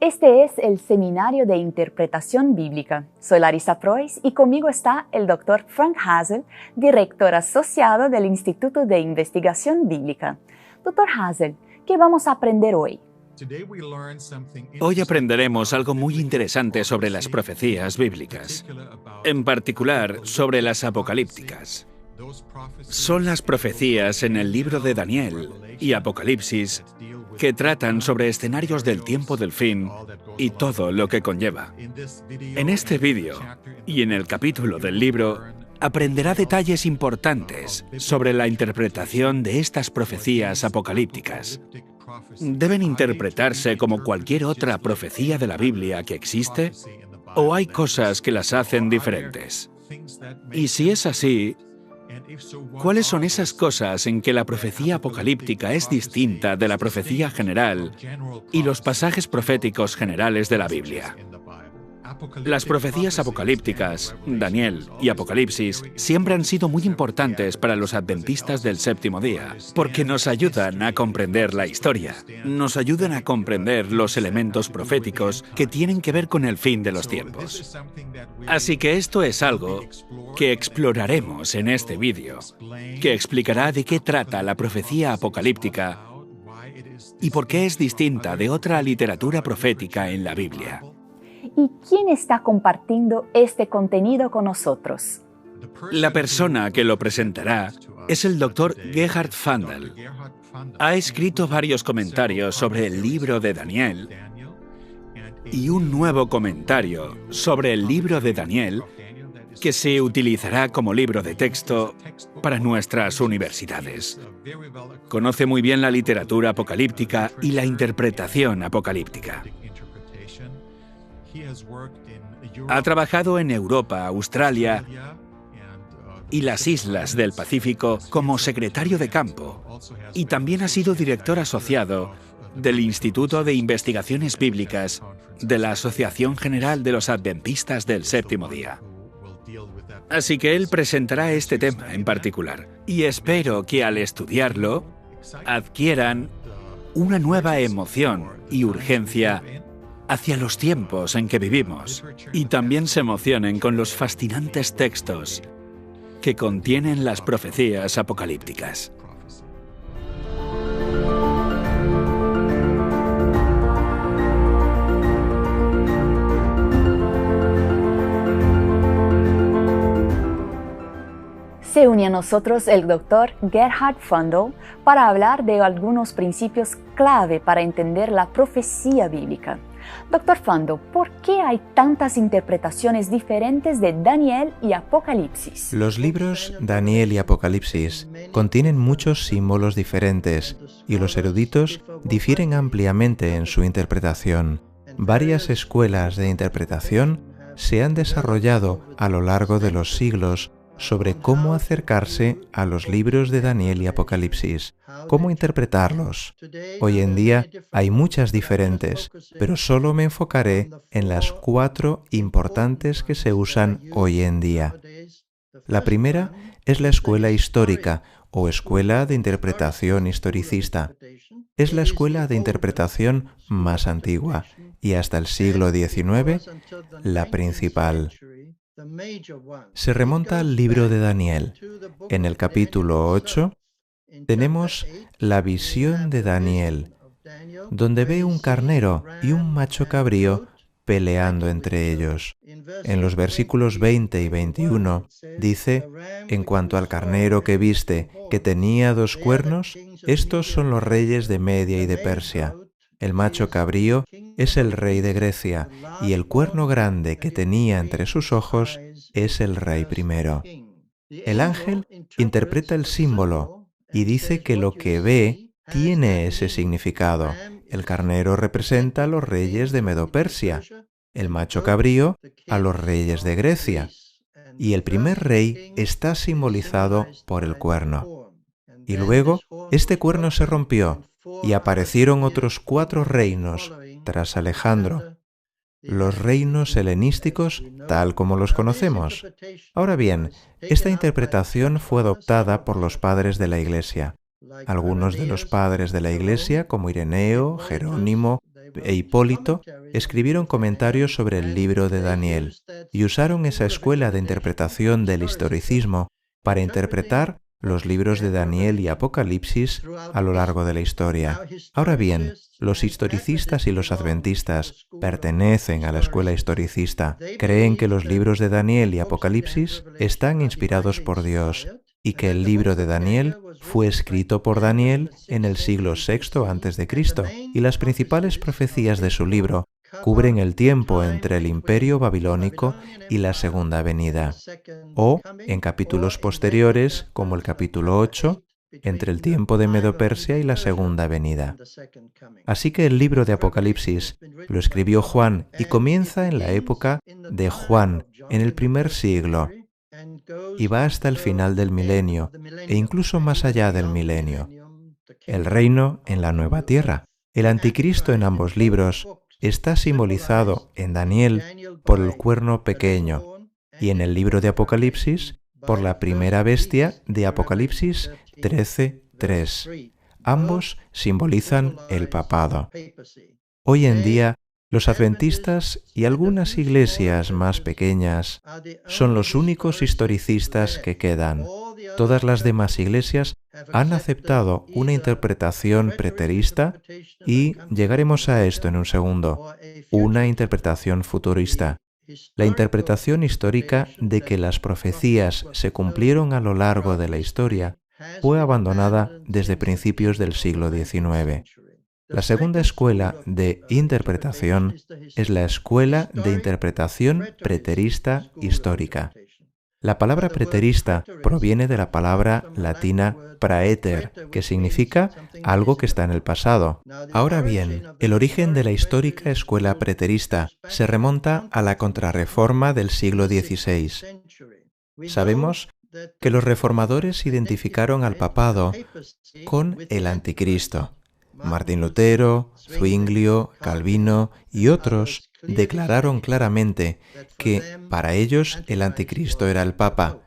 Este es el Seminario de Interpretación Bíblica. Soy Larissa Preuss y conmigo está el Dr. Frank Hazel, director asociado del Instituto de Investigación Bíblica. Dr. Hazel, ¿qué vamos a aprender hoy? Hoy aprenderemos algo muy interesante sobre las profecías bíblicas, en particular sobre las apocalípticas. Son las profecías en el libro de Daniel y Apocalipsis que tratan sobre escenarios del tiempo del fin y todo lo que conlleva. En este vídeo y en el capítulo del libro aprenderá detalles importantes sobre la interpretación de estas profecías apocalípticas. ¿Deben interpretarse como cualquier otra profecía de la Biblia que existe? ¿O hay cosas que las hacen diferentes? Y si es así, ¿cuáles son esas cosas en que la profecía apocalíptica es distinta de la profecía general y los pasajes proféticos generales de la Biblia? Las profecías apocalípticas, Daniel y Apocalipsis, siempre han sido muy importantes para los adventistas del séptimo día, porque nos ayudan a comprender la historia, nos ayudan a comprender los elementos proféticos que tienen que ver con el fin de los tiempos. Así que esto es algo que exploraremos en este vídeo, que explicará de qué trata la profecía apocalíptica y por qué es distinta de otra literatura profética en la Biblia. ¿Y quién está compartiendo este contenido con nosotros? La persona que lo presentará es el Dr. Gerhard Vandal. Ha escrito varios comentarios sobre el libro de Daniel y un nuevo comentario sobre el libro de Daniel que se utilizará como libro de texto para nuestras universidades. Conoce muy bien la literatura apocalíptica y la interpretación apocalíptica. Ha trabajado en Europa, Australia y las islas del Pacífico como secretario de campo y también ha sido director asociado del Instituto de Investigaciones Bíblicas de la Asociación General de los Adventistas del Séptimo Día. Así que él presentará este tema en particular y espero que al estudiarlo adquieran una nueva emoción y urgencia hacia los tiempos en que vivimos y también se emocionen con los fascinantes textos que contienen las profecías apocalípticas. Se une a nosotros el Dr. Gerhard Vandal para hablar de algunos principios clave para entender la profecía bíblica. Dr. Vandal, ¿por qué hay tantas interpretaciones diferentes de Daniel y Apocalipsis? Los libros Daniel y Apocalipsis contienen muchos símbolos diferentes y los eruditos difieren ampliamente en su interpretación. Varias escuelas de interpretación se han desarrollado a lo largo de los siglos sobre cómo acercarse a los libros de Daniel y Apocalipsis, cómo interpretarlos. Hoy en día hay muchas diferentes, pero solo me enfocaré en las 4 importantes que se usan hoy en día. La primera es la escuela histórica o escuela de interpretación historicista. Es la escuela de interpretación más antigua y hasta el siglo XIX la principal. Se remonta al libro de Daniel. En el capítulo 8 tenemos la visión de Daniel, donde ve un carnero y un macho cabrío peleando entre ellos. En los versículos 20 y 21 dice: en cuanto al carnero que viste, que tenía 2 cuernos, estos son los reyes de Media y de Persia. El macho cabrío es el rey de Grecia, y el cuerno grande que tenía entre sus ojos es el rey primero. El ángel interpreta el símbolo y dice que lo que ve tiene ese significado. El carnero representa a los reyes de Medo-Persia, el macho cabrío a los reyes de Grecia, y el primer rey está simbolizado por el cuerno. Y luego, este cuerno se rompió, y aparecieron otros 4 reinos tras Alejandro, los reinos helenísticos tal como los conocemos. Ahora bien, esta interpretación fue adoptada por los padres de la Iglesia. Algunos de los padres de la Iglesia, como Ireneo, Jerónimo e Hipólito escribieron comentarios sobre el libro de Daniel y usaron esa escuela de interpretación del historicismo para interpretar los libros de Daniel y Apocalipsis a lo largo de la historia. Ahora bien, los historicistas y los adventistas pertenecen a la escuela historicista. Creen que los libros de Daniel y Apocalipsis están inspirados por Dios y que el libro de Daniel fue escrito por Daniel en el siglo VI a.C. y las principales profecías de su libro cubren el tiempo entre el imperio babilónico y la segunda venida, o en capítulos posteriores, como el capítulo 8, entre el tiempo de Medo-Persia y la segunda venida. Así que el libro de Apocalipsis lo escribió Juan y comienza en la época de Juan, en el primer siglo, y va hasta el final del milenio, e incluso más allá del milenio. El reino en la nueva tierra. El anticristo en ambos libros está simbolizado en Daniel por el cuerno pequeño y en el libro de Apocalipsis por la primera bestia de Apocalipsis 13:3. Ambos simbolizan el papado. Hoy en día, los adventistas y algunas iglesias más pequeñas son los únicos historicistas que quedan. Todas las demás iglesias han aceptado una interpretación preterista y llegaremos a esto en un segundo, una interpretación futurista. La interpretación histórica de que las profecías se cumplieron a lo largo de la historia fue abandonada desde principios del siglo XIX. La segunda escuela de interpretación es la escuela de interpretación preterista histórica. La palabra preterista proviene de la palabra latina praeter, que significa algo que está en el pasado. Ahora bien, el origen de la histórica escuela preterista se remonta a la Contrarreforma del siglo XVI. Sabemos que los reformadores identificaron al papado con el anticristo. Martín Lutero, Zwinglio, Calvino y otros declararon claramente que para ellos el anticristo era el Papa.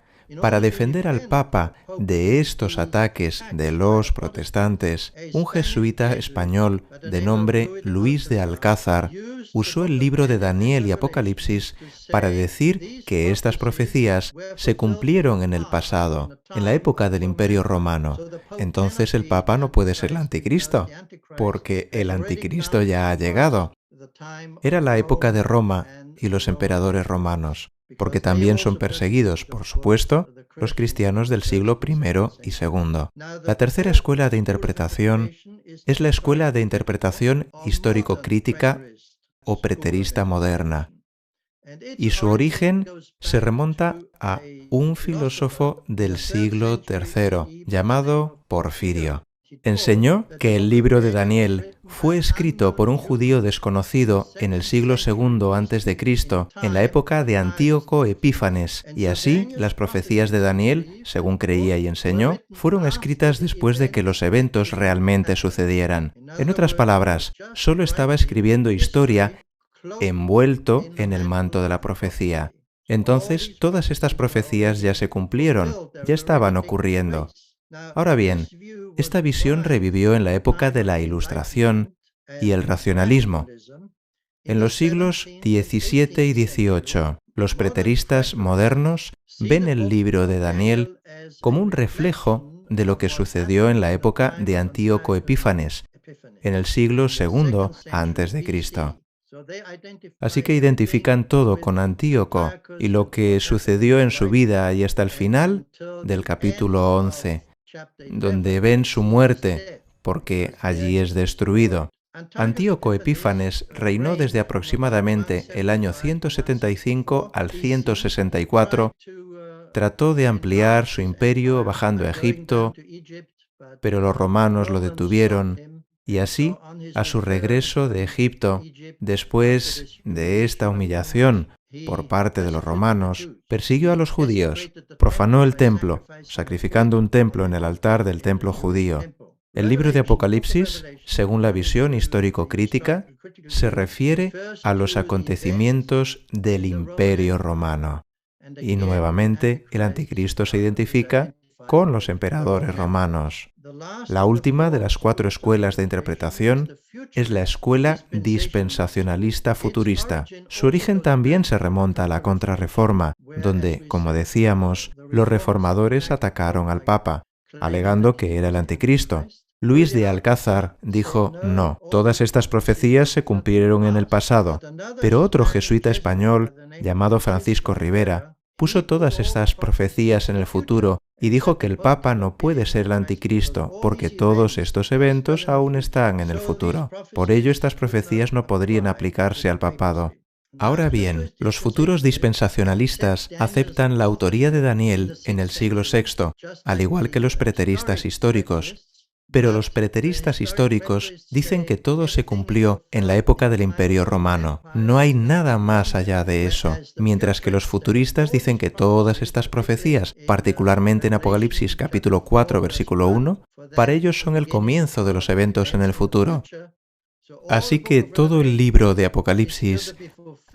Para defender al Papa de estos ataques de los protestantes, un jesuita español de nombre Luis de Alcázar usó el libro de Daniel y Apocalipsis para decir que estas profecías se cumplieron en el pasado, en la época del Imperio Romano. Entonces el Papa no puede ser el anticristo, porque el anticristo ya ha llegado. Era la época de Roma y los emperadores romanos, porque también son perseguidos, por supuesto, los cristianos del siglo I y II. La tercera escuela de interpretación es la escuela de interpretación histórico-crítica o preterista moderna, y su origen se remonta a un filósofo del siglo III llamado Porfirio. Enseñó que el libro de Daniel fue escrito por un judío desconocido en el siglo II a.C., en la época de Antíoco Epífanes, y así las profecías de Daniel, según creía y enseñó, fueron escritas después de que los eventos realmente sucedieran. En otras palabras, solo estaba escribiendo historia envuelto en el manto de la profecía. Entonces, todas estas profecías ya se cumplieron, ya estaban ocurriendo. Ahora bien, esta visión revivió en la época de la Ilustración y el racionalismo. En los siglos XVII y XVIII, los preteristas modernos ven el libro de Daniel como un reflejo de lo que sucedió en la época de Antíoco Epífanes, en el siglo II a.C. Así que identifican todo con Antíoco y lo que sucedió en su vida y hasta el final del capítulo 11, donde ven su muerte, porque allí es destruido. Antíoco Epífanes reinó desde aproximadamente el año 175 al 164, trató de ampliar su imperio bajando a Egipto, pero los romanos lo detuvieron, y así, a su regreso de Egipto, después de esta humillación por parte de los romanos, persiguió a los judíos, profanó el templo, sacrificando un templo en el altar del templo judío. El libro de Apocalipsis, según la visión histórico-crítica, se refiere a los acontecimientos del Imperio Romano. Y nuevamente el anticristo se identifica con los emperadores romanos. La última de las 4 escuelas de interpretación es la escuela dispensacionalista futurista. Su origen también se remonta a la Contrarreforma, donde, como decíamos, los reformadores atacaron al Papa, alegando que era el anticristo. Luis de Alcázar dijo, no, todas estas profecías se cumplieron en el pasado, pero otro jesuita español, llamado Francisco Rivera, puso todas estas profecías en el futuro y dijo que el Papa no puede ser el anticristo, porque todos estos eventos aún están en el futuro. Por ello, estas profecías no podrían aplicarse al papado. Ahora bien, los futuros dispensacionalistas aceptan la autoría de Daniel en el siglo VI, al igual que los preteristas históricos. Pero los preteristas históricos dicen que todo se cumplió en la época del Imperio Romano. No hay nada más allá de eso. Mientras que los futuristas dicen que todas estas profecías, particularmente en Apocalipsis capítulo 4, versículo 1, para ellos son el comienzo de los eventos en el futuro. Así que todo el libro de Apocalipsis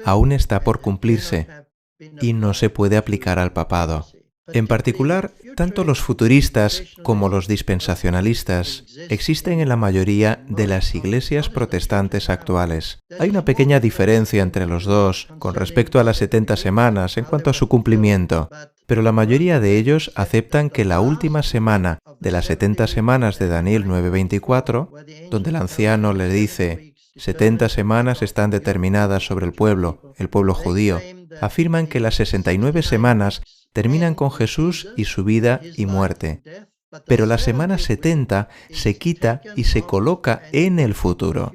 aún está por cumplirse y no se puede aplicar al papado. En particular, tanto los futuristas como los dispensacionalistas existen en la mayoría de las iglesias protestantes actuales. Hay una pequeña diferencia entre los dos con respecto a las 70 semanas en cuanto a su cumplimiento, pero la mayoría de ellos aceptan que la última semana de las 70 semanas de Daniel 9:24, donde el anciano le dice 70 semanas están determinadas sobre el pueblo judío, afirman que las 69 semanas terminan con Jesús y su vida y muerte. Pero la semana 70 se quita y se coloca en el futuro.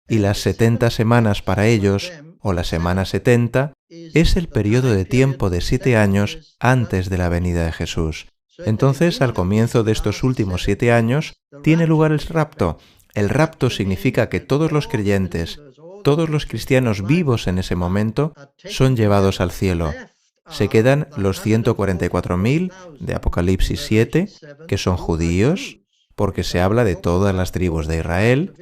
Y las 70 semanas para ellos, o la semana 70, es el periodo de tiempo de 7 años antes de la venida de Jesús. Entonces, al comienzo de estos últimos 7 años, tiene lugar el rapto. El rapto significa que todos los creyentes, todos los cristianos vivos en ese momento, son llevados al cielo. Se quedan los 144.000 de Apocalipsis 7, que son judíos, porque se habla de todas las tribus de Israel.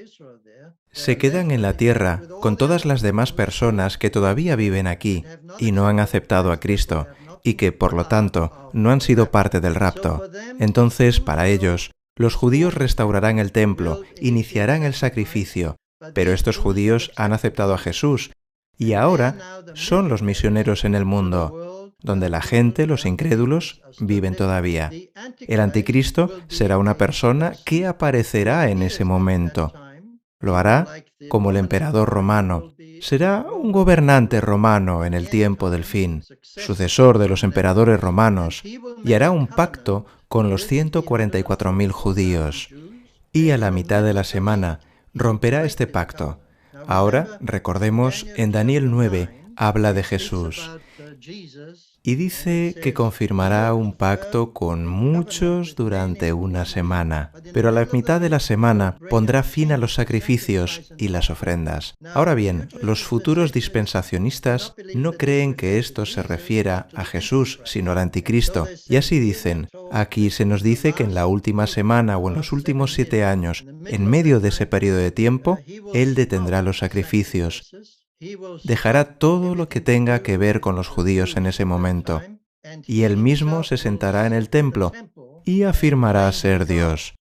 Se quedan en la tierra con todas las demás personas que todavía viven aquí y no han aceptado a Cristo, y que, por lo tanto, no han sido parte del rapto. Entonces, para ellos, los judíos restaurarán el templo, iniciarán el sacrificio, pero estos judíos han aceptado a Jesús, y ahora son los misioneros en el mundo, donde la gente, los incrédulos, viven todavía. El anticristo será una persona que aparecerá en ese momento. Lo hará como el emperador romano. Será un gobernante romano en el tiempo del fin, sucesor de los emperadores romanos, y hará un pacto con los 144.000 judíos. Y a la mitad de la semana romperá este pacto. Ahora, recordemos, en Daniel 9 habla de Jesús. Y dice que confirmará un pacto con muchos durante una semana, pero a la mitad de la semana pondrá fin a los sacrificios y las ofrendas. Ahora bien, los futuros dispensacionistas no creen que esto se refiera a Jesús, sino al anticristo, y así dicen, aquí se nos dice que en la última semana o en los últimos 7 años, en medio de ese periodo de tiempo, Él detendrá los sacrificios. Dejará todo lo que tenga que ver con los judíos en ese momento, y él mismo se sentará en el templo y afirmará ser Dios.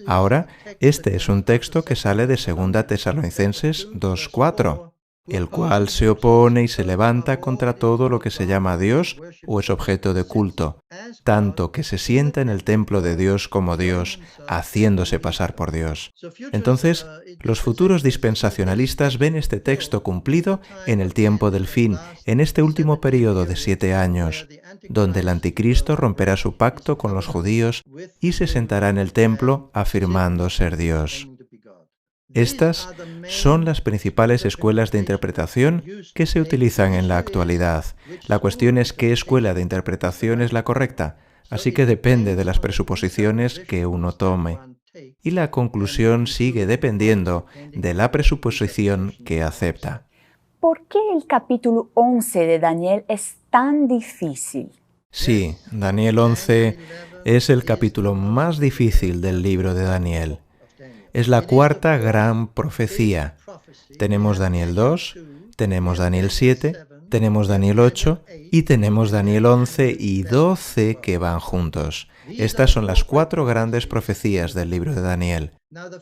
Ahora, este es un texto que sale de 2 Tesalonicenses 2:4, el cual se opone y se levanta contra todo lo que se llama Dios o es objeto de culto, tanto que se sienta en el templo de Dios como Dios, haciéndose pasar por Dios. Entonces, los futuros dispensacionalistas ven este texto cumplido en el tiempo del fin, en este último periodo de 7 años, donde el anticristo romperá su pacto con los judíos y se sentará en el templo afirmando ser Dios. Estas son las principales escuelas de interpretación que se utilizan en la actualidad. La cuestión es qué escuela de interpretación es la correcta, así que depende de las presuposiciones que uno tome. Y la conclusión sigue dependiendo de la presuposición que acepta. ¿Por qué el capítulo 11 de Daniel es tan difícil? Sí, Daniel 11 es el capítulo más difícil del libro de Daniel. Es la cuarta gran profecía. Tenemos Daniel 2, tenemos Daniel 7, tenemos Daniel 8 y tenemos Daniel 11 y 12 que van juntos. Estas son las 4 grandes profecías del libro de Daniel.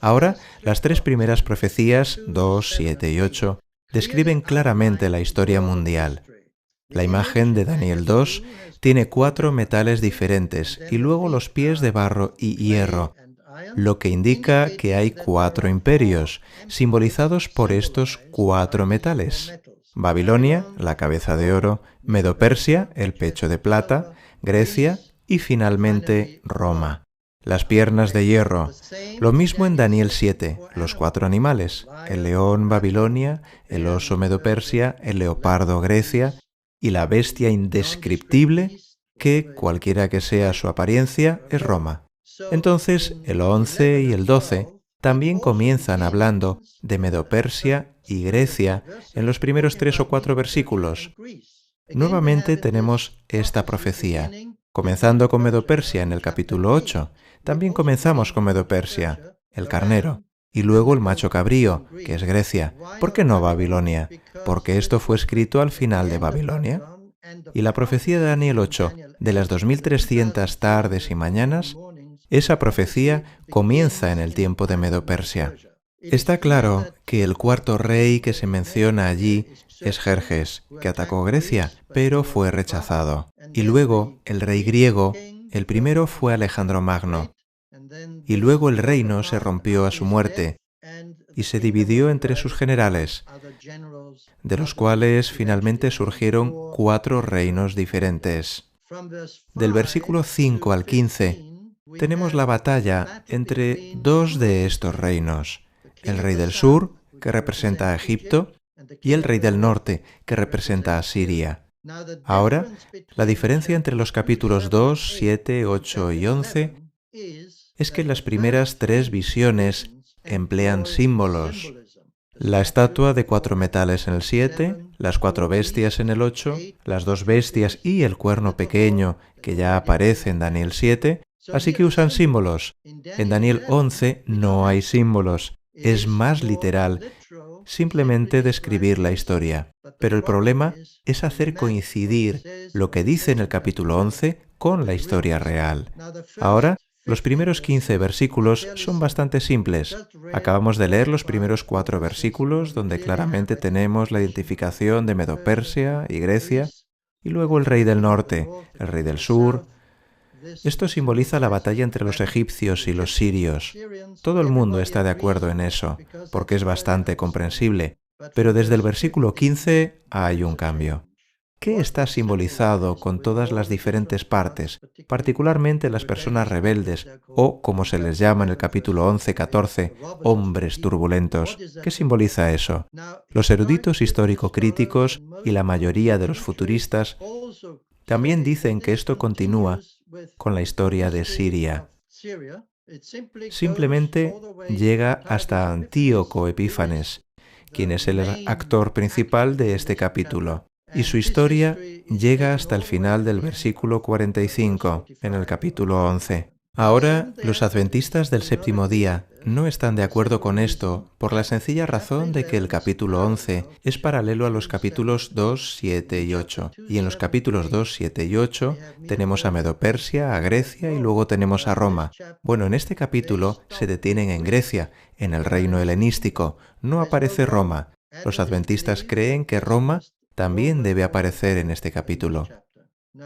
Ahora, las 3 primeras profecías, 2, 7 y 8, describen claramente la historia mundial. La imagen de Daniel 2 tiene 4 metales diferentes y luego los pies de barro y hierro, lo que indica que hay 4 imperios, simbolizados por estos 4 metales. Babilonia, la cabeza de oro, Medo-Persia, el pecho de plata, Grecia y finalmente Roma. Las piernas de hierro. Lo mismo en Daniel 7, los 4 animales, el león Babilonia, el oso Medo-Persia, el leopardo Grecia y la bestia indescriptible que, cualquiera que sea su apariencia, es Roma. Entonces, el 11 y el 12 también comienzan hablando de Medo-Persia y Grecia en los primeros 3 o 4 versículos. Nuevamente tenemos esta profecía. Comenzando con Medo-Persia en el capítulo 8, también comenzamos con Medo-Persia, el carnero, y luego el macho cabrío, que es Grecia. ¿Por qué no Babilonia? Porque esto fue escrito al final de Babilonia. Y la profecía de Daniel 8, de las 2300 tardes y mañanas, esa profecía comienza en el tiempo de Medo-Persia. Está claro que el cuarto rey que se menciona allí es Jerjes, que atacó Grecia, pero fue rechazado. Y luego el rey griego, el primero fue Alejandro Magno. Y luego el reino se rompió a su muerte y se dividió entre sus generales, de los cuales finalmente surgieron 4 reinos diferentes. Del versículo 5 al 15 tenemos la batalla entre 2 de estos reinos, el rey del sur, que representa a Egipto, y el rey del norte, que representa a Siria. Ahora, la diferencia entre los capítulos 2, 7, 8 y 11 es que las primeras 3 visiones emplean símbolos. La estatua de 4 metales en el 7, las 4 bestias en el 8, las 2 bestias y el cuerno pequeño que ya aparece en Daniel 7, así que usan símbolos. En Daniel 11 no hay símbolos, es más literal, simplemente describir la historia. Pero el problema es hacer coincidir lo que dice en el capítulo 11 con la historia real. Ahora, los primeros 15 versículos son bastante simples. Acabamos de leer los primeros 4 versículos donde claramente tenemos la identificación de Medo-Persia y Grecia, y luego el rey del norte, el rey del sur. Esto simboliza la batalla entre los egipcios y los sirios. Todo el mundo está de acuerdo en eso, porque es bastante comprensible, pero desde el versículo 15 hay un cambio. ¿Qué está simbolizado con todas las diferentes partes, particularmente las personas rebeldes, o, como se les llama en el capítulo 11-14, hombres turbulentos? ¿Qué simboliza eso? Los eruditos histórico-críticos y la mayoría de los futuristas también dicen que esto continúa con la historia de Siria. Simplemente llega hasta Antíoco Epífanes, quien es el actor principal de este capítulo. Y su historia llega hasta el final del versículo 45, en el capítulo 11. Ahora, los adventistas del séptimo día no están de acuerdo con esto por la sencilla razón de que el capítulo 11 es paralelo a los capítulos 2, 7 y 8. Y en los capítulos 2, 7 y 8 tenemos a Medo-Persia, a Grecia y luego tenemos a Roma. Bueno, en este capítulo se detienen en Grecia, en el reino helenístico. No aparece Roma. Los adventistas creen que Roma también debe aparecer en este capítulo.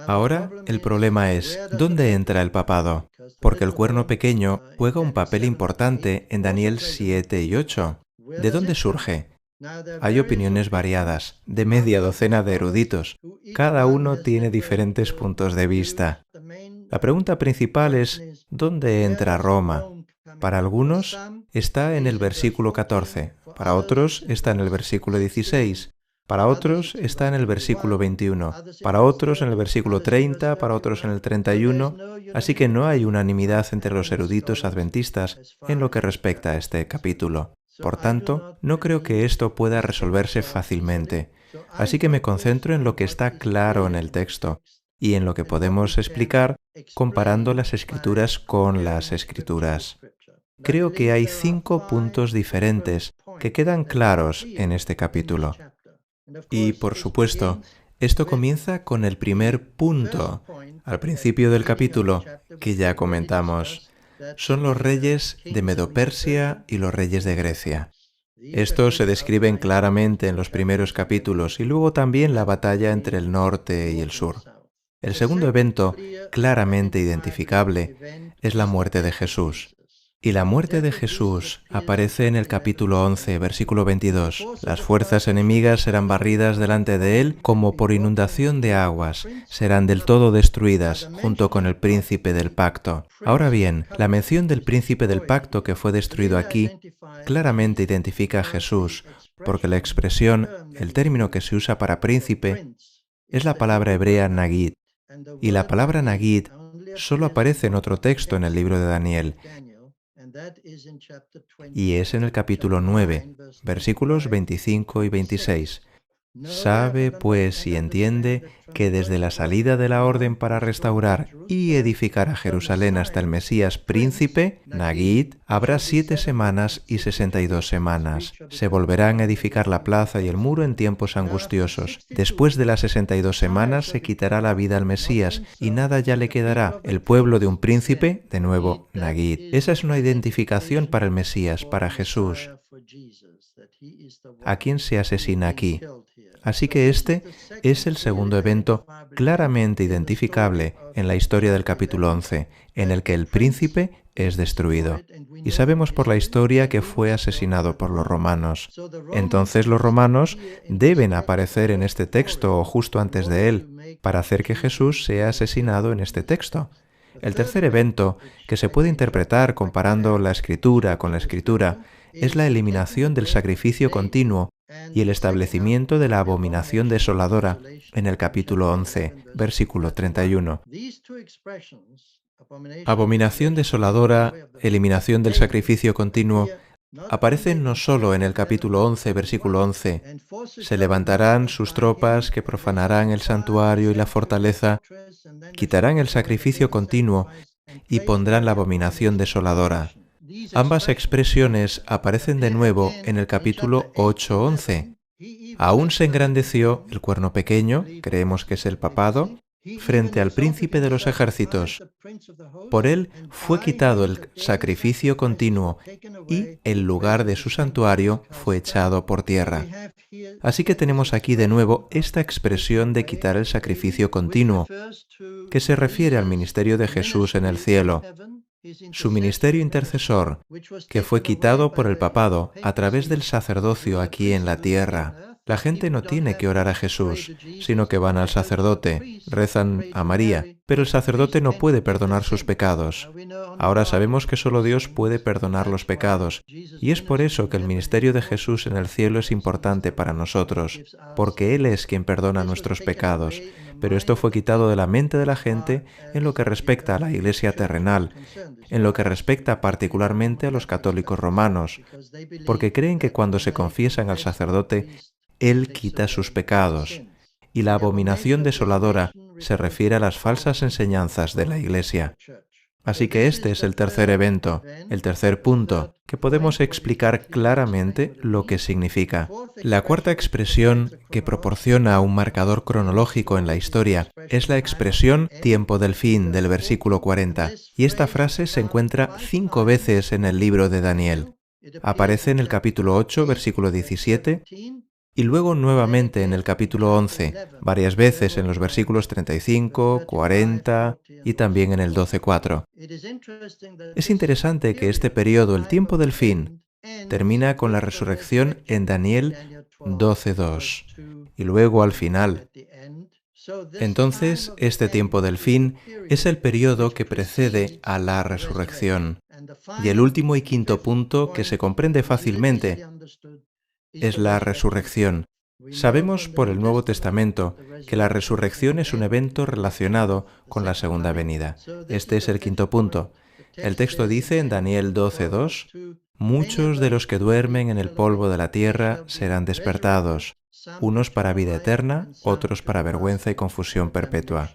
Ahora, el problema es, ¿dónde entra el papado? Porque el cuerno pequeño juega un papel importante en Daniel 7 y 8. ¿De dónde surge? Hay opiniones variadas, de media docena de eruditos. Cada uno tiene diferentes puntos de vista. La pregunta principal es, ¿dónde entra Roma? Para algunos está en el versículo 14, para otros está en el versículo 16, para otros está en el versículo 21, para otros en el versículo 30, para otros en el 31, así que no hay unanimidad entre los eruditos adventistas en lo que respecta a este capítulo. Por tanto, no creo que esto pueda resolverse fácilmente, así que me concentro en lo que está claro en el texto y en lo que podemos explicar comparando las escrituras con las escrituras. Creo que hay 5 puntos diferentes que quedan claros en este capítulo. Y, por supuesto, Esto comienza con el primer punto, al principio del capítulo, que ya comentamos. Son los reyes de Medo-Persia y los reyes de Grecia. Estos se describen claramente en los primeros capítulos y luego también la batalla entre el norte y el sur. El segundo evento, claramente identificable, es la muerte de Jesús. Y la muerte de Jesús aparece en el capítulo 11, versículo 22. Las fuerzas enemigas serán barridas delante de él como por inundación de aguas. Serán del todo destruidas junto con el príncipe del pacto. Ahora bien, la mención del príncipe del pacto que fue destruido aquí claramente identifica a Jesús, porque la expresión, el término que se usa para príncipe, es la palabra hebrea Nagid. Y la palabra Nagid solo aparece en otro texto en el libro de Daniel, y es en el capítulo 9, versículos 25 y 26. Sabe, pues, y entiende que desde la salida de la orden para restaurar y edificar a Jerusalén hasta el Mesías príncipe, Nagid, habrá 7 semanas y 62 semanas. Se volverán a edificar la plaza y el muro en tiempos angustiosos. Después de las 62 semanas se quitará la vida al Mesías y nada ya le quedará. El pueblo de un príncipe, de nuevo, Nagid. Esa es una identificación para el Mesías, para Jesús. ¿A quién se asesina aquí? Así que este es el segundo evento claramente identificable en la historia del capítulo 11, en el que el príncipe es destruido. Y sabemos por la historia que fue asesinado por los romanos. Entonces los romanos deben aparecer en este texto o justo antes de él, para hacer que Jesús sea asesinado en este texto. El tercer evento, que se puede interpretar comparando la Escritura con la Escritura, es la eliminación del sacrificio continuo y el establecimiento de la abominación desoladora en el capítulo 11, versículo 31. Abominación desoladora, eliminación del sacrificio continuo, aparecen no solo en el capítulo 11, versículo 11. Se levantarán sus tropas que profanarán el santuario y la fortaleza, quitarán el sacrificio continuo y pondrán la abominación desoladora. Ambas expresiones aparecen de nuevo en el capítulo 8:11. Aún se engrandeció el cuerno pequeño, creemos que es el papado, frente al príncipe de los ejércitos. Por él fue quitado el sacrificio continuo y el lugar de su santuario fue echado por tierra. Así que tenemos aquí de nuevo esta expresión de quitar el sacrificio continuo, que se refiere al ministerio de Jesús en el cielo. Su ministerio intercesor, que fue quitado por el papado a través del sacerdocio aquí en la tierra. La gente no tiene que orar a Jesús, sino que van al sacerdote, rezan a María, pero el sacerdote no puede perdonar sus pecados. Ahora sabemos que solo Dios puede perdonar los pecados, y es por eso que el ministerio de Jesús en el cielo es importante para nosotros, porque Él es quien perdona nuestros pecados. Pero esto fue quitado de la mente de la gente en lo que respecta a la Iglesia terrenal, en lo que respecta particularmente a los católicos romanos, porque creen que cuando se confiesan al sacerdote, Él quita sus pecados, y la abominación desoladora se refiere a las falsas enseñanzas de la Iglesia. Así que este es el tercer evento, el tercer punto, que podemos explicar claramente lo que significa. La cuarta expresión que proporciona un marcador cronológico en la historia es la expresión tiempo del fin del versículo 40, y esta frase se encuentra 5 veces en el libro de Daniel. Aparece en el capítulo 8, versículo 17, y luego nuevamente en el capítulo 11, varias veces en los versículos 35, 40 y también en el 12:4. Es interesante que este periodo, el tiempo del fin, termina con la resurrección en Daniel 12:2 y luego al final. Entonces, este tiempo del fin es el periodo que precede a la resurrección. Y el último y quinto punto, que se comprende fácilmente, es la resurrección. Sabemos por el Nuevo Testamento que la resurrección es un evento relacionado con la segunda venida. Este es el quinto punto. El texto dice en Daniel 12:2, «Muchos de los que duermen en el polvo de la tierra serán despertados, unos para vida eterna, otros para vergüenza y confusión perpetua».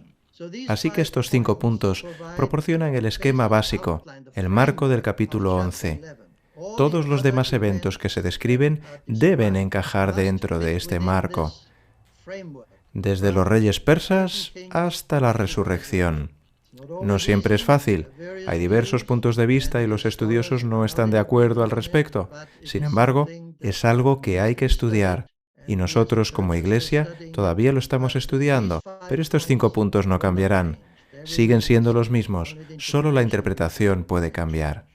Así que estos 5 puntos proporcionan el esquema básico, el marco del capítulo 11. Todos los demás eventos que se describen deben encajar dentro de este marco. desde los reyes persas hasta la resurrección. No siempre es fácil. Hay diversos puntos de vista y los estudiosos no están de acuerdo al respecto. Sin embargo, es algo que hay que estudiar. Y nosotros, como Iglesia, todavía lo estamos estudiando. Pero estos 5 puntos no cambiarán. Siguen siendo los mismos. Solo la interpretación puede cambiar.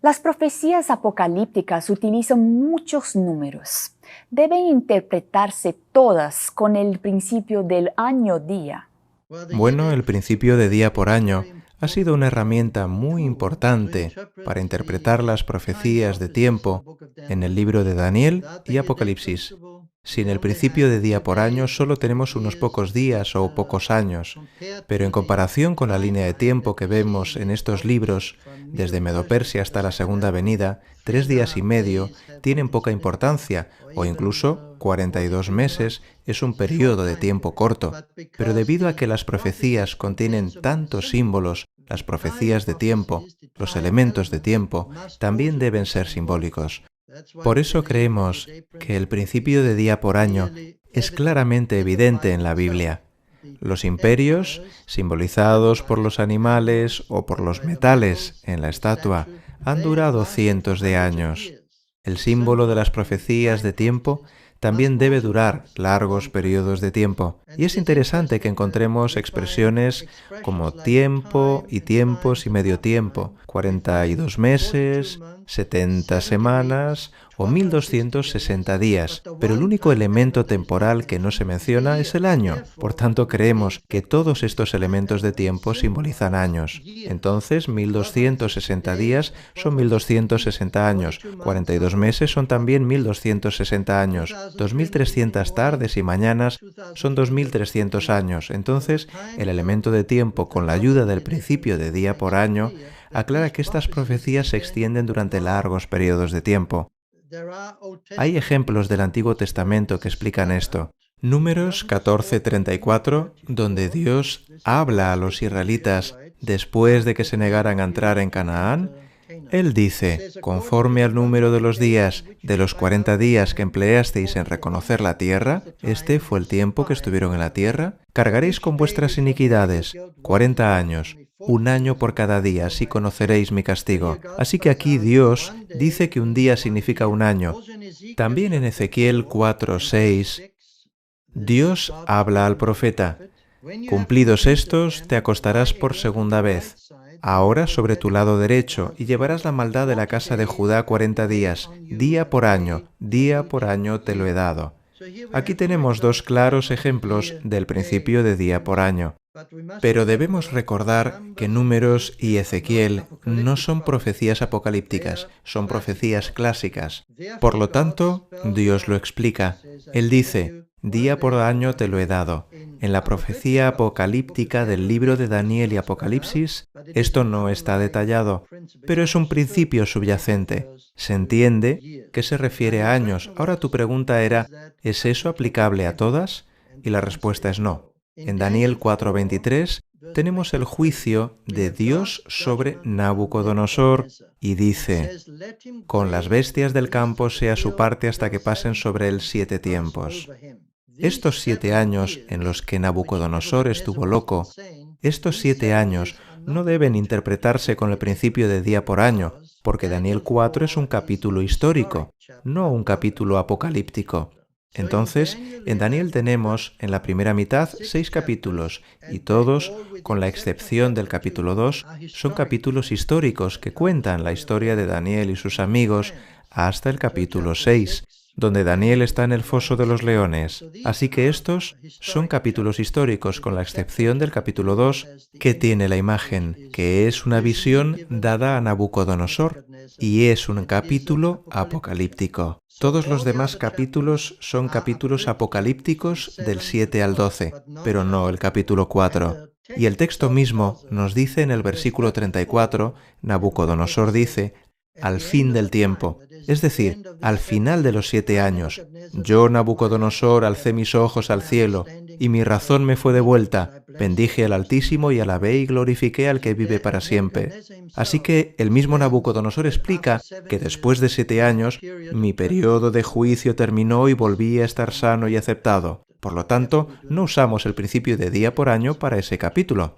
Las profecías apocalípticas utilizan muchos números. Deben interpretarse todas con el principio del año-día. Bueno, el principio de día por año ha sido una herramienta muy importante para interpretar las profecías de tiempo en el libro de Daniel y Apocalipsis. Sin el principio de día por año solo tenemos unos pocos días o pocos años, pero en comparación con la línea de tiempo que vemos en estos libros, desde Medo-Persia hasta la Segunda Venida, 3 días y medio tienen poca importancia, o incluso 42 meses es un periodo de tiempo corto. Pero debido a que las profecías contienen tantos símbolos, las profecías de tiempo, los elementos de tiempo, también deben ser simbólicos. Por eso creemos que el principio de día por año es claramente evidente en la Biblia. Los imperios, simbolizados por los animales o por los metales en la estatua, han durado cientos de años. El símbolo de las profecías de tiempo también debe durar largos periodos de tiempo. Y es interesante que encontremos expresiones como tiempo y tiempos y medio tiempo, 42 meses, 70 semanas o 1260 días, pero el único elemento temporal que no se menciona es el año. Por tanto, creemos que todos estos elementos de tiempo simbolizan años. Entonces, 1260 días son 1260 años, 42 meses son también 1260 años, 2300 tardes y mañanas son 2300 años. Entonces, el elemento de tiempo, con la ayuda del principio de día por año, aclara que estas profecías se extienden durante largos periodos de tiempo. Hay ejemplos del Antiguo Testamento que explican esto. Números 14:34, donde Dios habla a los israelitas después de que se negaran a entrar en Canaán, Él dice, conforme al número de los días, de los 40 días que empleasteis en reconocer la tierra, este fue el tiempo que estuvieron en la tierra, cargaréis con vuestras iniquidades, 40 años, 1 año por cada día, así conoceréis mi castigo. Así que aquí Dios dice que un día significa 1 año. También en Ezequiel 4:6, Dios habla al profeta, cumplidos estos, te acostarás por segunda vez. Ahora sobre tu lado derecho, y llevarás la maldad de la casa de Judá 40 días, día por año te lo he dado. Aquí tenemos 2 claros ejemplos del principio de día por año. Pero debemos recordar que Números y Ezequiel no son profecías apocalípticas, son profecías clásicas. Por lo tanto, Dios lo explica. Él dice, día por año te lo he dado. En la profecía apocalíptica del libro de Daniel y Apocalipsis, esto no está detallado, pero es un principio subyacente. Se entiende que se refiere a años. Ahora tu pregunta era, ¿es eso aplicable a todas? Y la respuesta es no. En Daniel 4:23 tenemos el juicio de Dios sobre Nabucodonosor y dice, con las bestias del campo sea su parte hasta que pasen sobre él 7 tiempos. Estos 7 años en los que Nabucodonosor estuvo loco, estos 7 años no deben interpretarse con el principio de día por año, porque Daniel 4 es un capítulo histórico, no un capítulo apocalíptico. Entonces, en Daniel tenemos en la primera mitad 6 capítulos, y todos, con la excepción del capítulo 2, son capítulos históricos que cuentan la historia de Daniel y sus amigos hasta el capítulo 6, donde Daniel está en el foso de los leones. Así que estos son capítulos históricos, con la excepción del capítulo 2, que tiene la imagen, que es una visión dada a Nabucodonosor, y es un capítulo apocalíptico. Todos los demás capítulos son capítulos apocalípticos del 7 al 12, pero no el capítulo 4. Y el texto mismo nos dice en el versículo 34, Nabucodonosor dice, al fin del tiempo, es decir, al final de los 7 años. Yo, Nabucodonosor, alcé mis ojos al cielo, y mi razón me fue devuelta. Bendije al Altísimo y alabé y glorifiqué al que vive para siempre. Así que el mismo Nabucodonosor explica que después de 7 años, mi periodo de juicio terminó y volví a estar sano y aceptado. Por lo tanto, no usamos el principio de día por año para ese capítulo.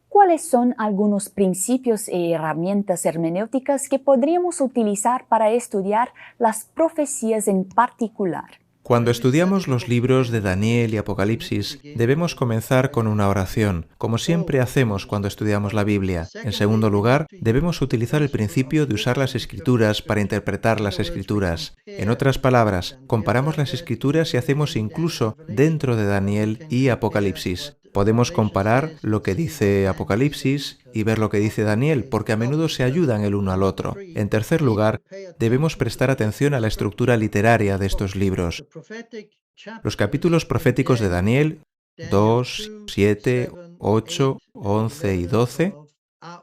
¿Cuáles son algunos principios y herramientas hermenéuticas que podríamos utilizar para estudiar las profecías en particular? Cuando estudiamos los libros de Daniel y Apocalipsis, debemos comenzar con una oración, como siempre hacemos cuando estudiamos la Biblia. En segundo lugar, debemos utilizar el principio de usar las Escrituras para interpretar las Escrituras. En otras palabras, comparamos las Escrituras y hacemos incluso dentro de Daniel y Apocalipsis. Podemos comparar lo que dice Apocalipsis y ver lo que dice Daniel, porque a menudo se ayudan el uno al otro. En tercer lugar, debemos prestar atención a la estructura literaria de estos libros. Los capítulos proféticos de Daniel, 2, 7, 8, 11 y 12,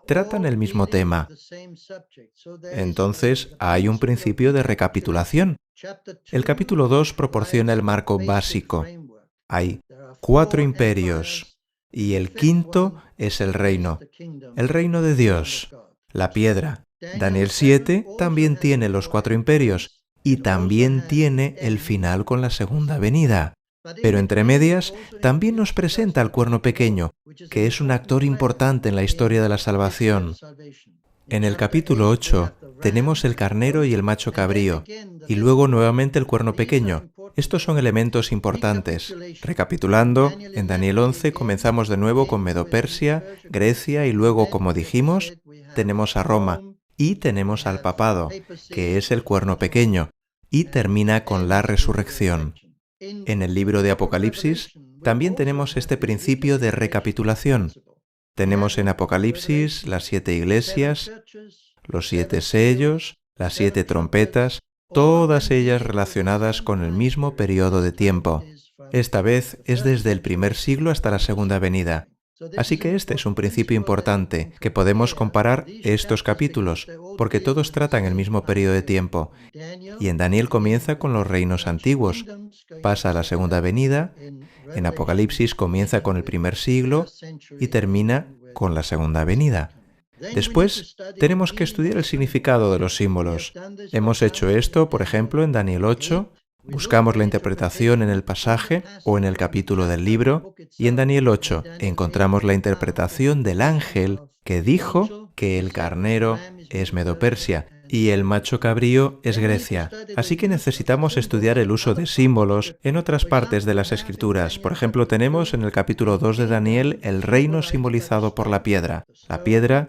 tratan el mismo tema. Entonces, hay un principio de recapitulación. El capítulo 2 proporciona el marco básico. Hay 4 imperios y el quinto es el reino de Dios, la piedra. Daniel 7 también tiene los 4 imperios y también tiene el final con la segunda venida. Pero entre medias también nos presenta al cuerno pequeño, que es un actor importante en la historia de la salvación. En el capítulo 8 tenemos el carnero y el macho cabrío, y luego nuevamente el cuerno pequeño. Estos son elementos importantes. Recapitulando, en Daniel 11 comenzamos de nuevo con Medo-Persia, Grecia y luego, como dijimos, tenemos a Roma y tenemos al papado, que es el cuerno pequeño, y termina con la resurrección. En el libro de Apocalipsis también tenemos este principio de recapitulación. Tenemos en Apocalipsis las 7 iglesias, los 7 sellos, las 7 trompetas, todas ellas relacionadas con el mismo periodo de tiempo. Esta vez es desde el primer siglo hasta la segunda venida. Así que este es un principio importante, que podemos comparar estos capítulos, porque todos tratan el mismo periodo de tiempo. Y en Daniel comienza con los reinos antiguos, pasa a la segunda venida, en Apocalipsis comienza con el primer siglo y termina con la segunda venida. Después, tenemos que estudiar el significado de los símbolos. Hemos hecho esto, por ejemplo, en Daniel 8, buscamos la interpretación en el pasaje o en el capítulo del libro, y en Daniel 8 encontramos la interpretación del ángel que dijo que el carnero es Medo-Persia y el macho cabrío es Grecia. Así que necesitamos estudiar el uso de símbolos en otras partes de las Escrituras. Por ejemplo, tenemos en el capítulo 2 de Daniel el reino simbolizado por la piedra,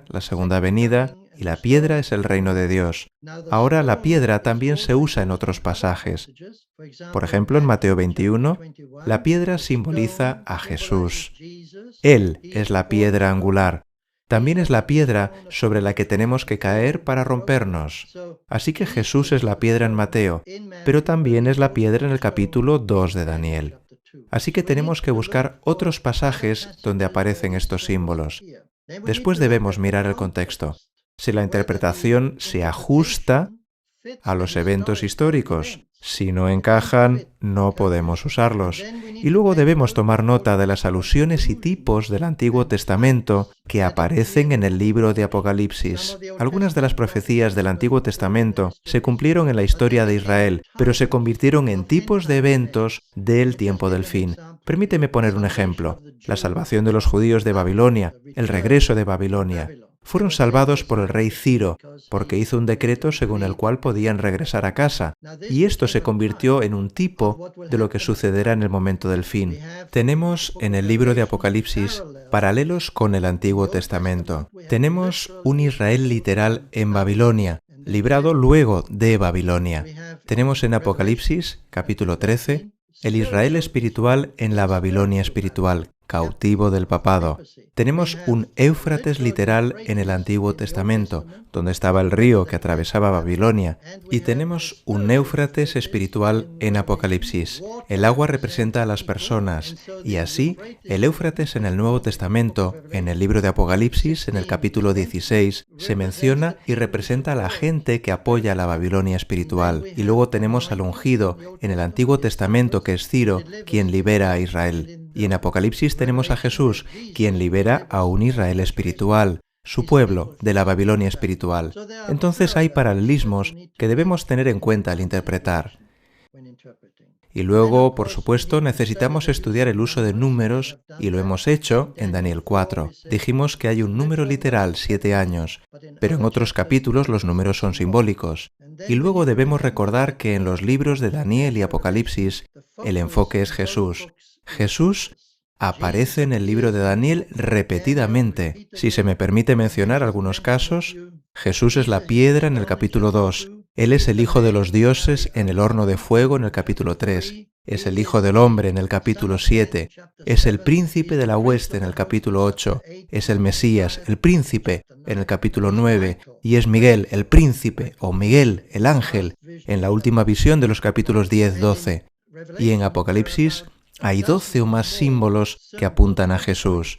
la segunda venida, y la piedra es el reino de Dios. Ahora la piedra también se usa en otros pasajes. Por ejemplo, en Mateo 21, la piedra simboliza a Jesús. Él es la piedra angular. También es la piedra sobre la que tenemos que caer para rompernos. Así que Jesús es la piedra en Mateo, pero también es la piedra en el capítulo 2 de Daniel. Así que tenemos que buscar otros pasajes donde aparecen estos símbolos. Después debemos mirar el contexto. Si la interpretación se ajusta a los eventos históricos. Si no encajan, no podemos usarlos. Y luego debemos tomar nota de las alusiones y tipos del Antiguo Testamento que aparecen en el libro de Apocalipsis. Algunas de las profecías del Antiguo Testamento se cumplieron en la historia de Israel, pero se convirtieron en tipos de eventos del tiempo del fin. Permíteme poner un ejemplo. La salvación de los judíos de Babilonia, el regreso de Babilonia. Fueron salvados por el rey Ciro, porque hizo un decreto según el cual podían regresar a casa, y esto se convirtió en un tipo de lo que sucederá en el momento del fin. Tenemos en el libro de Apocalipsis paralelos con el Antiguo Testamento. Tenemos un Israel literal en Babilonia, librado luego de Babilonia. Tenemos en Apocalipsis, capítulo 13, el Israel espiritual en la Babilonia espiritual, cautivo del papado. Tenemos un Éufrates literal en el Antiguo Testamento, donde estaba el río que atravesaba Babilonia, y tenemos un Éufrates espiritual en Apocalipsis. El agua representa a las personas, y así el Éufrates en el Nuevo Testamento, en el libro de Apocalipsis, en el capítulo 16, se menciona y representa a la gente que apoya a la Babilonia espiritual. Y luego tenemos al ungido en el Antiguo Testamento, que es Ciro, quien libera a Israel. Y en Apocalipsis tenemos a Jesús, quien libera a un Israel espiritual, su pueblo, de la Babilonia espiritual. Entonces hay paralelismos que debemos tener en cuenta al interpretar. Y luego, por supuesto, necesitamos estudiar el uso de números, y lo hemos hecho en Daniel 4. Dijimos que hay un número literal, 7 años, pero en otros capítulos los números son simbólicos. Y luego debemos recordar que en los libros de Daniel y Apocalipsis, el enfoque es Jesús. Jesús aparece en el libro de Daniel repetidamente. Si se me permite mencionar algunos casos, Jesús es la piedra en el capítulo 2. Él es el Hijo de los dioses en el horno de fuego en el capítulo 3. Es el Hijo del hombre en el capítulo 7. Es el príncipe de la hueste en el capítulo 8. Es el Mesías, el príncipe, en el capítulo 9. Y es Miguel, el príncipe, o Miguel, el ángel, en la última visión de los capítulos 10-12. Y en Apocalipsis hay 12 o más símbolos que apuntan a Jesús.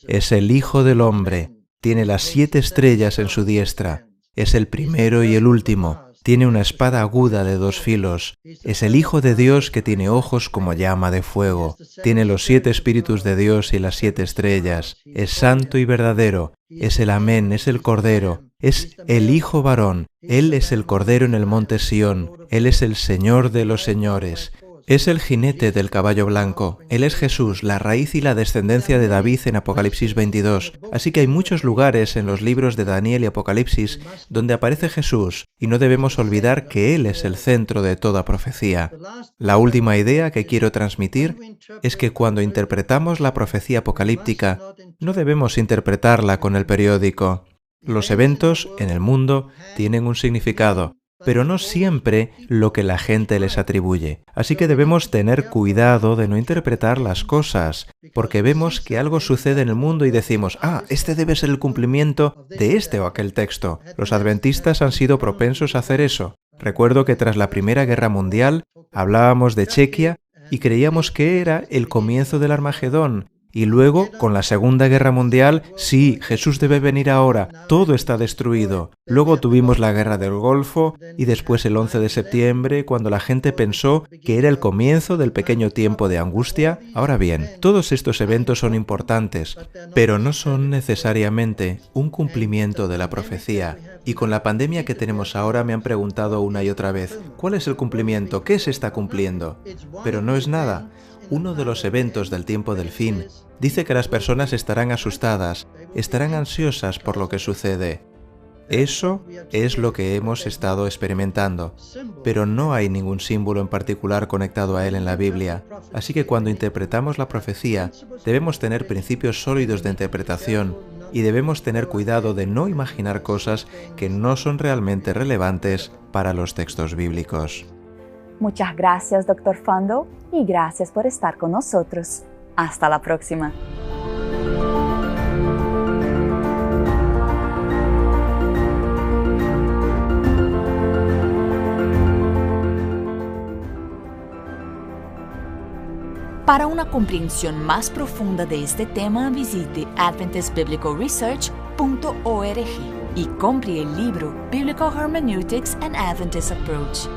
Es el Hijo del hombre. Tiene las 7 estrellas en su diestra. Es el primero y el último. Tiene una espada aguda de 2 filos. Es el Hijo de Dios que tiene ojos como llama de fuego. Tiene los 7 espíritus de Dios y las 7 estrellas. Es santo y verdadero. Es el Amén, es el Cordero. Es el Hijo varón. Él es el Cordero en el monte Sión. Él es el Señor de los señores. Es el jinete del caballo blanco. Él es Jesús, la raíz y la descendencia de David en Apocalipsis 22. Así que hay muchos lugares en los libros de Daniel y Apocalipsis donde aparece Jesús, y no debemos olvidar que Él es el centro de toda profecía. La última idea que quiero transmitir es que cuando interpretamos la profecía apocalíptica, no debemos interpretarla con el periódico. Los eventos en el mundo tienen un significado, pero no siempre lo que la gente les atribuye. Así que debemos tener cuidado de no interpretar las cosas, porque vemos que algo sucede en el mundo y decimos, este debe ser el cumplimiento de este o aquel texto. Los adventistas han sido propensos a hacer eso. Recuerdo que tras la Primera Guerra Mundial hablábamos de Chequia y creíamos que era el comienzo del Armagedón. Y luego, con la Segunda Guerra Mundial, sí, Jesús debe venir ahora, todo está destruido. Luego tuvimos la Guerra del Golfo y después el 11 de septiembre, cuando la gente pensó que era el comienzo del pequeño tiempo de angustia. Ahora bien, todos estos eventos son importantes, pero no son necesariamente un cumplimiento de la profecía. Y con la pandemia que tenemos ahora me han preguntado una y otra vez, ¿cuál es el cumplimiento? ¿Qué se está cumpliendo? Pero no es nada. Uno de los eventos del tiempo del fin dice que las personas estarán asustadas, estarán ansiosas por lo que sucede. Eso es lo que hemos estado experimentando, pero no hay ningún símbolo en particular conectado a él en la Biblia. Así que cuando interpretamos la profecía, debemos tener principios sólidos de interpretación y debemos tener cuidado de no imaginar cosas que no son realmente relevantes para los textos bíblicos. Muchas gracias, Dr. Fundle, y gracias por estar con nosotros. Hasta la próxima. Para una comprensión más profunda de este tema, visite adventistbiblicalresearch.org y compre el libro Biblical Hermeneutics and Adventist Approach.